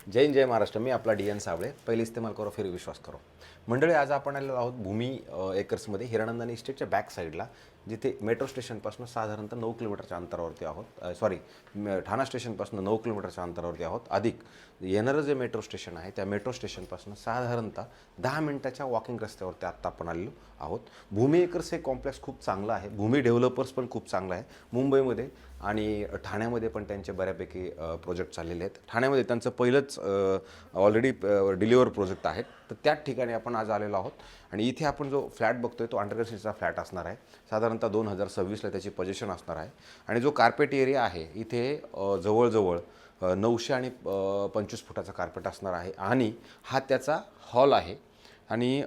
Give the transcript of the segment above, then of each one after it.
जय हिंद जय महाराष्ट्र. मी आपला DN साबळे. पहिले इस्तेमाल करो फिर विश्वास करो. मंडळी, आज आपण आलेलो आहोत भूमी एकर्समध्ये हिरानंदानी इस्टेटच्या बॅक साईडला, जिथे मेट्रो स्टेशनपासून साधारणतः 9 किलोमीटरच्या अंतरावरती आहोत. ठाणा स्टेशनपासून 9 किलोमीटरच्या अंतरावरती आहोत. अधिक येणारं जे मेट्रो स्टेशन आहे त्या मेट्रो स्टेशनपासून साधारणतः 10 मिनिटाच्या वॉकिंग रस्त्यावरती आत्ता आपण आलेलो आहोत. भूमी एकर्स हे कॉम्प्लेक्स खूप चांगलं आहे. भूमी डेव्हलपर्स पण खूप चांगलं आहे. मुंबईमध्ये आणि ठाण्यामध्ये पण त्यांचे बऱ्यापैकी प्रोजेक्ट चाललेले आहेत. ठाण्यामध्ये त्यांचं पहिलंच ऑलरेडी डिलिव्हर प्रोजेक्ट आहे. तर त्याच ठिकाणी आपण आज आलेलो आहोत आणि इथे आपण जो फ्लॅट बघतोय तो अंडर कन्स्ट्रक्शनचा फ्लॅट असणार आहे. साधारणतः 2026ला त्याची पोझिशन असणार आहे. आणि जो कार्पेट एरिया आहे इथे जवळजवळ 900 आणि 25 फुटाचा कार्पेट असणार आहे. आणि हा त्याचा हॉल आहे. आणि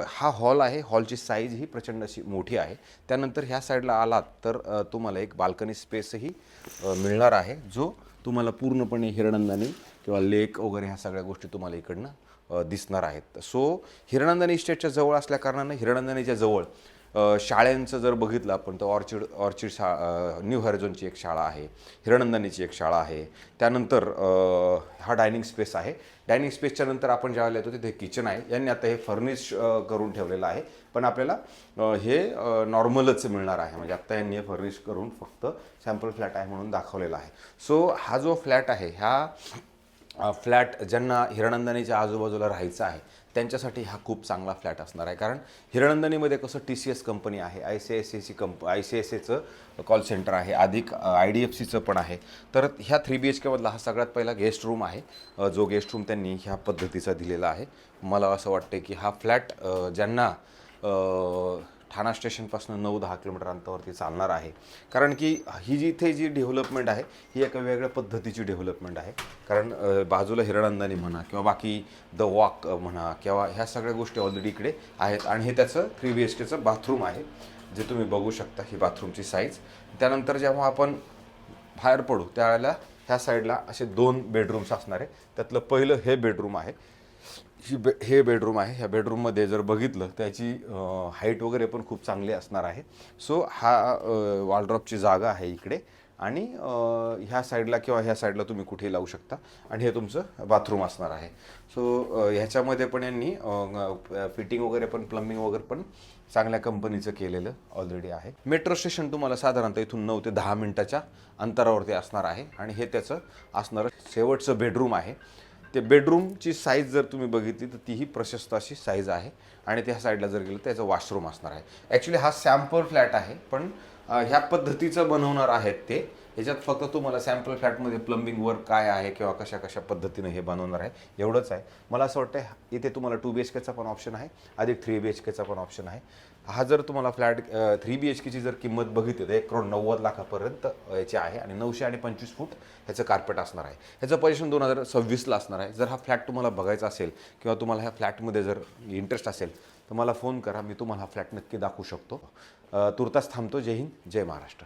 हा हॉल आहे. हॉलची साईज ही प्रचंड अशी मोठी आहे. त्यानंतर ह्या साईडला आलात तर तुम्हाला एक बाल्कनी स्पेसही मिळणार आहे, जो तुम्हाला पूर्णपणे हिरानंदानी किंवा लेक वगैरे ह्या सगळ्या गोष्टी तुम्हाला इकडनं दिसणार आहेत. सो हिरानंदानी इस्टेटच्या जवळ असल्या कारणानं हिरानंदानीच्या जवळ शाळांचं जर बघितलं आपण तर ऑर्चिड न्यू हॉरिझॉनची एक शाळा आहे, हिरानंदानीची एक शाळा आहे. त्यानंतर हा डायनिंग स्पेस आहे. डायनिंग स्पेसच्या नंतर आपण ज्यावेळेला येतो तिथे किचन आहे. यांनी आता हे फर्निश करून ठेवलेलं आहे, पण आपल्याला हे नॉर्मलच मिळणार आहे. म्हणजे आत्ता यांनी हे फर्निश करून फक्त सॅम्पल फ्लॅट आहे म्हणून दाखवलेला आहे. सो हा जो फ्लॅट आहे, ह्या फ्लॅट ज्यांना हिरानंदानीच्या आजूबाजूला राहायचं आहे त्यांच्यासाठी हा खूप चांगला फ्लॅट असणार आहे. कारण हिरानंदानीमध्ये कसं TCS कंपनी आहे, ICICIचं कॉल सेंटर आहे, अधिक IDFCचं पण आहे. तर ह्या 3 BHK मधला हा सगळ्यात पहिला गेस्ट रूम आहे, जो गेस्ट रूम त्यांनी ह्या पद्धतीचा दिलेला आहे. मला असं वाटतं की हा फ्लॅट ज्यांना ठाणा स्टेशनपासून 9-10 किलोमीटर अंतरावरती चालणार आहे. कारण की ही जी जी डेव्हलपमेंट आहे ही एका वेगळ्या पद्धतीची डेव्हलपमेंट आहे. कारण बाजूला हिरानंदानी म्हणा किंवा बाकी द वॉक म्हणा किंवा ह्या सगळ्या गोष्टी ऑलरेडी इकडे आहेत. आणि हे त्याचं 3 BHKचं बाथरूम आहे, जे तुम्ही बघू शकता ही बाथरूमची साईज. त्यानंतर जेव्हा आपण बाहेर पडू त्यावेळेला ह्या साईडला असे 2 बेडरूम्स असणार आहे. त्यातलं पहिलं हे बेडरूम आहे. हे बेडरूम आहे. ह्या बेडरूममध्ये जर बघितलं त्याची हाईट वगैरे पण खूप चांगली असणार आहे. सो हा वॉलड्रॉपची जागा आहे इकडे. आणि ह्या साईडला किंवा ह्या साईडला तुम्ही कुठेही लावू शकता. आणि हे तुमचं बाथरूम असणार आहे. सो ह्याच्यामध्ये पण यांनी फिटिंग वगैरे पण प्लंबिंग वगैरे पण चांगल्या कंपनीचं केलेलं ऑलरेडी आहे. मेट्रो स्टेशन तुम्हाला साधारणतः इथून 9 ते 10 मिनिटाच्या अंतरावरती असणार आहे. आणि हे त्याचं असणारं शेवटचं बेडरूम आहे. ते बेडरूमची साईज जर तुम्ही बघितली तर तीही प्रशस्त अशी साईज आहे. आणि त्या साईडला जर गेलं तर त्याचं वॉशरूम असणार आहे. ॲक्च्युली हा सॅम्पल फ्लॅट आहे, पण ह्या पद्धतीचं बनवणार आहेत ते. ह्याच्यात फक्त तुम्हाला सॅम्पल फ्लॅटमध्ये प्लंबिंग वर्क काय आहे किंवा कशा पद्धतीनं हे बनवणार आहे एवढंच आहे. मला असं वाटतं इथे तुम्हाला 2 BHKचा पण ऑप्शन आहे, अधिक 3 BHKचा पण ऑप्शन आहे. हा जर तुम्हाला फ्लॅट 3 BHKची जर किंमत बघितली तर 1,90,00,000पर्यंत याची आहे. आणि 900 आणि 25 फूट ह्याचं कार्पेट असणार आहे. ह्याचं पोझिशन 2026ला असणार आहे. जर हा फ्लॅट तुम्हाला बघायचा असेल किंवा तुम्हाला ह्या फ्लॅटमध्ये जर इंटरेस्ट असेल तर मला फोन करा. मी तुम्हाला हा फ्लॅट नक्की दाखवू शकतो. तुर्तास थांबतो. जय हिंद जय महाराष्ट्र.